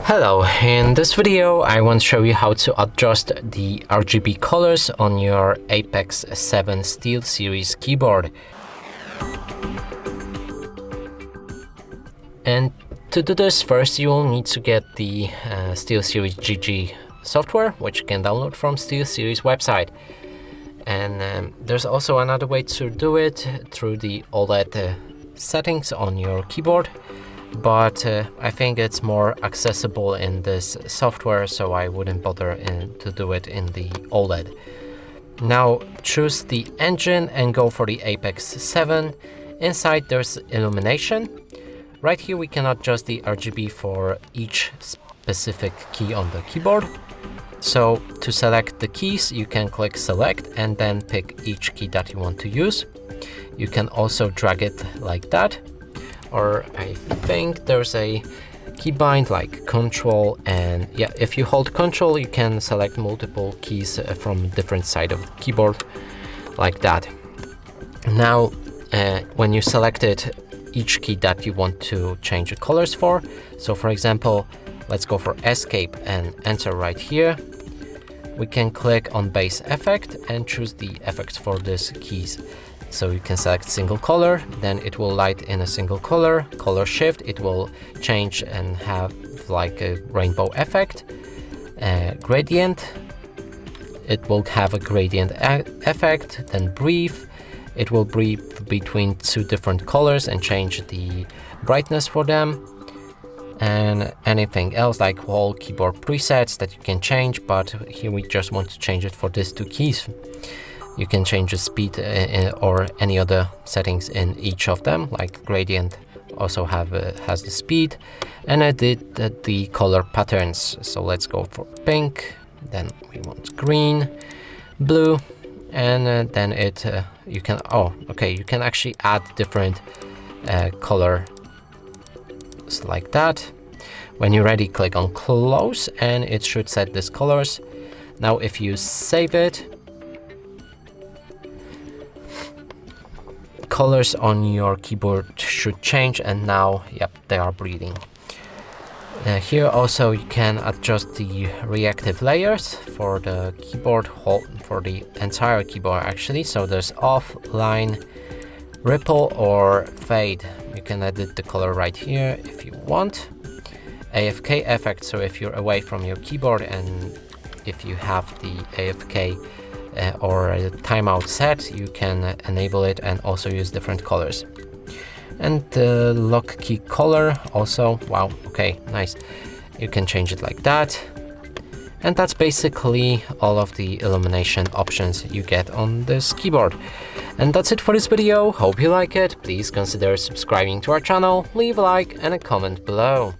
Hello, in this video I want to show you how to adjust the RGB colors on your Apex 7 SteelSeries keyboard. And to do this, first you will need to get the SteelSeries GG software, which you can download from SteelSeries website. And there's also another way to do it through the OLED settings on your keyboard. But I think it's more accessible in this software, so I wouldn't bother to do it in the OLED. Now choose the engine and go for the Apex 7. Inside there's illumination. Right here we can adjust the RGB for each specific key on the keyboard. So to select the keys, you can click select and then pick each key that you want to use. You can also drag it like that. Or I think there's a keybind like control, and yeah, if you hold control you can select multiple keys from different side of the keyboard like that. Now when you selected each key that you want to change the colors for, so for example let's go for escape and enter right here, we can click on base effect and choose the effects for these keys. So you can select single color, then it will light in a single color. Color shift, it will change and have like a rainbow effect. Gradient, it will have a gradient effect. Then breathe, it will breathe between two different colors and change the brightness for them. And anything else like all keyboard presets that you can change, but here we just want to change it for these two keys. You can change the speed or any other settings in each of them, like gradient also has the speed, and I did the color patterns. So let's go for pink, then we want green, blue, and then you can you can actually add different colors like that. When you're ready, click on close and it should set these colors. Now if you save it, colors on your keyboard should change, and now yep, they are breathing. Here also you can adjust the reactive layers for the keyboard, for the entire keyboard actually. So there's off, line, ripple or fade. You can edit the color right here if you want. AFK effect, so if you're away from your keyboard and if you have the AFK or a timeout set, you can enable it and also use different colors. And the lock key color also, wow, okay, nice. You can change it like that. And that's basically all of the illumination options you get on this keyboard. And that's it for this video. Hope you like it. Please consider subscribing to our channel, leave a like and a comment below.